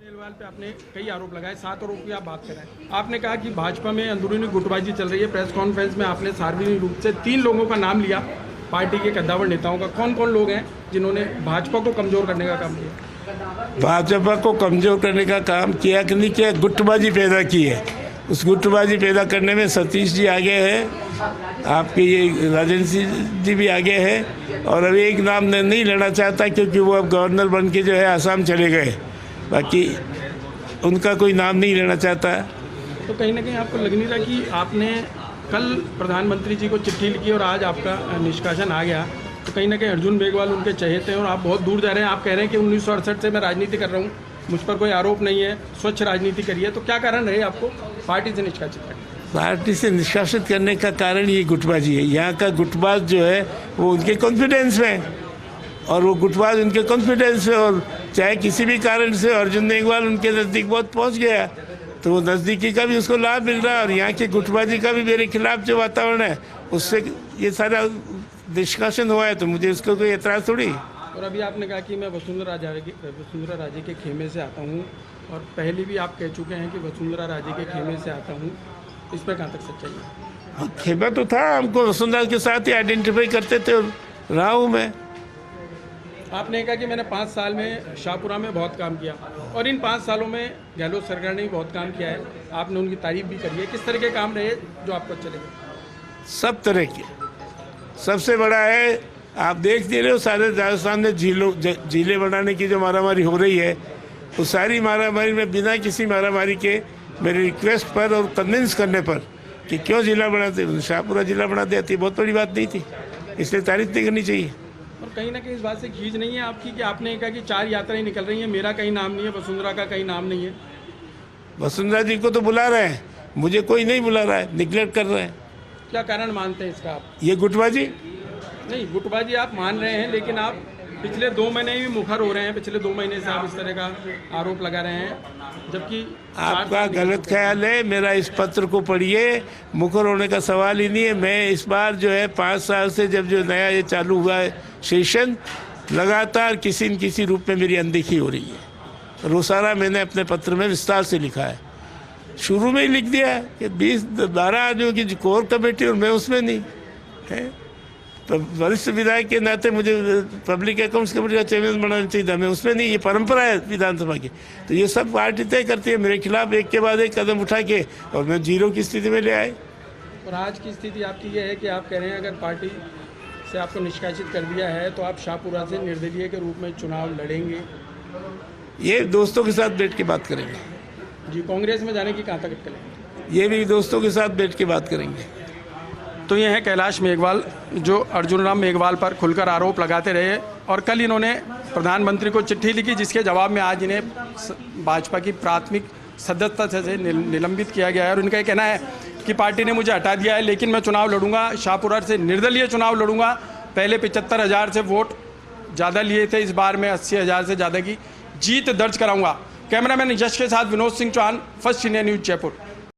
मेघवाल पे आपने कई आरोप लगाए, 7 आरोप की आप बात कर रहे हैं। आपने कहा कि भाजपा में अंदरूनी गुटबाजी चल रही है। प्रेस कॉन्फ्रेंस में आपने सार्वजनिक रूप से 3 लोगों का नाम लिया, पार्टी के कद्दावर नेताओं का। कौन कौन लोग हैं जिन्होंने भाजपा को कमजोर करने का काम किया? भाजपा को कमजोर करने का काम किया कि नहीं किया, गुटबाजी पैदा की है। उस गुटबाजी पैदा करने में सतीश जी आगे है, आपके ये राजेंद्र जी भी आगे है, और अभी एक नाम नहीं लेना चाहता क्योंकि वो अब गवर्नर बन के जो है आसाम चले गए। बाकी उनका कोई नाम नहीं लेना चाहता। तो कहीं ना कहीं आपको लग नहीं रहा कि आपने कल प्रधानमंत्री जी को चिट्ठी लिखी और आज आपका निष्कासन आ गया, तो कहीं ना कहीं अर्जुन मेघवाल उनके चहेते हैं और आप बहुत दूर जा रहे हैं। आप कह रहे हैं कि 1968 से मैं राजनीति कर रहा हूँ, मुझ पर कोई आरोप नहीं है, स्वच्छ राजनीति करी है। तो क्या कारण रहे आपको पार्टी से निष्कासित करने? पार्टी से निष्कासित करने का कारण ये गुटबाजी है। यहाँ का गुटबाज जो है वो उनके कॉन्फिडेंस में, और वो गुटबाज उनके कॉन्फिडेंस में, और चाहे किसी भी कारण से अर्जुन मेघवाल उनके नज़दीक बहुत पहुँच गया तो वो नज़दीकी का भी उसको लाभ मिल रहा है, और यहाँ की गुटबाजी का भी मेरे खिलाफ जो वातावरण है उससे ये सारा निष्कासन हुआ है, तो मुझे उसको कोई एतराज़ थोड़ी। और अभी आपने कहा कि मैं वसुंधरा राजे के खेमे से आता हूँ, और पहले भी आप कह चुके हैं कि वसुंधरा राजे के खेमे से आता हूँ। इस पर कहाँ तक सच्चाई है? खेमा तो था, हमको वसुंधरा के साथ ही आइडेंटिफाई करते थे, और रहा हूँ मैं। आपने कहा कि मैंने 5 साल में शाहपुरा में बहुत काम किया, और इन 5 सालों में गहलोत सरकार ने भी बहुत काम किया है। आपने उनकी तारीफ भी करी है। किस तरह के काम रहे जो आपको अच्छे लगे? सब तरह के। सबसे बड़ा है, आप देख नहीं रहे हो, सारे राजस्थान में झीलें बनाने की जो मारामारी हो रही है, वो सारी मारामारी में बिना किसी मारामारी के मेरी रिक्वेस्ट पर और कन्विंस करने पर कि क्यों जिला बनाते, शाहपुरा जिला बना दिया थी, बहुत बड़ी बात नहीं थी, इसलिए तारीफ नहीं करनी चाहिए। और कहीं ना कहीं इस बात से खींच नहीं है आपकी कि आपने कहा कि 4 यात्राएं निकल रही हैं, मेरा कहीं नाम नहीं है, वसुंधरा का कहीं नाम नहीं है? वसुंधरा जी को तो बुला रहे हैं, मुझे कोई नहीं बुला रहा है, निगलेक्ट कर रहे हैं। क्या कारण मानते हैं इसका आप? ये गुटबाजी नहीं, गुटबाजी आप मान रहे हैं, लेकिन आप पिछले 2 महीने भी मुखर हो रहे हैं। पिछले 2 महीने से आप इस तरह का आरोप लगा रहे हैं, जबकि आपका गलत ख्याल है। मेरा इस पत्र को पढ़िए, मुखर होने का सवाल ही नहीं है। मैं इस बार जो है 5 साल से जब जो नया ये चालू हुआ है सेशन, लगातार किसी न किसी रूप में मेरी अनदेखी हो रही है। रोसारा मैंने अपने पत्र में विस्तार से लिखा है, शुरू में ही लिख दिया है कि 12 आदमियों की कोर कमेटी और मैं उसमें नहीं है। तो वरिष्ठ विधायक के नाते मुझे पब्लिक अकाउंट्स कमेटी का चेयरमैन बनाना चाहिए था, मैं उसमें नहीं। ये परंपरा है विधानसभा की, तो ये सब पार्टी तय करती है मेरे खिलाफ एक के बाद एक कदम उठा के, और मैं जीरो की स्थिति में ले आए। और आज की स्थिति आपकी ये है कि आप कह रहे हैं अगर पार्टी से आपको निष्कासित कर दिया है तो आप शाहपुरा से निर्दलीय के रूप में चुनाव लड़ेंगे? ये दोस्तों के साथ बैठ के बात करेंगे जी। कांग्रेस में जाने की कहाँ तक करेंगे? ये भी दोस्तों के साथ बैठ के बात करेंगे। तो ये हैं कैलाश मेघवाल, जो अर्जुन राम मेघवाल पर खुलकर आरोप लगाते रहे, और कल इन्होंने प्रधानमंत्री को चिट्ठी लिखी, जिसके जवाब में आज इन्हें भाजपा की प्राथमिक सदस्यता से निलंबित किया गया है। और इनका ये कहना है कि पार्टी ने मुझे हटा दिया है, लेकिन मैं चुनाव लड़ूंगा, शाहपुरा से निर्दलीय चुनाव लड़ूंगा। पहले 75,000 से वोट ज़्यादा लिए थे, इस बार मैं 80,000 से ज़्यादा की जीत दर्ज कराऊंगा। कैमरामैन यश के साथ Vinod Singh Chauhan, first India news, Jaipur.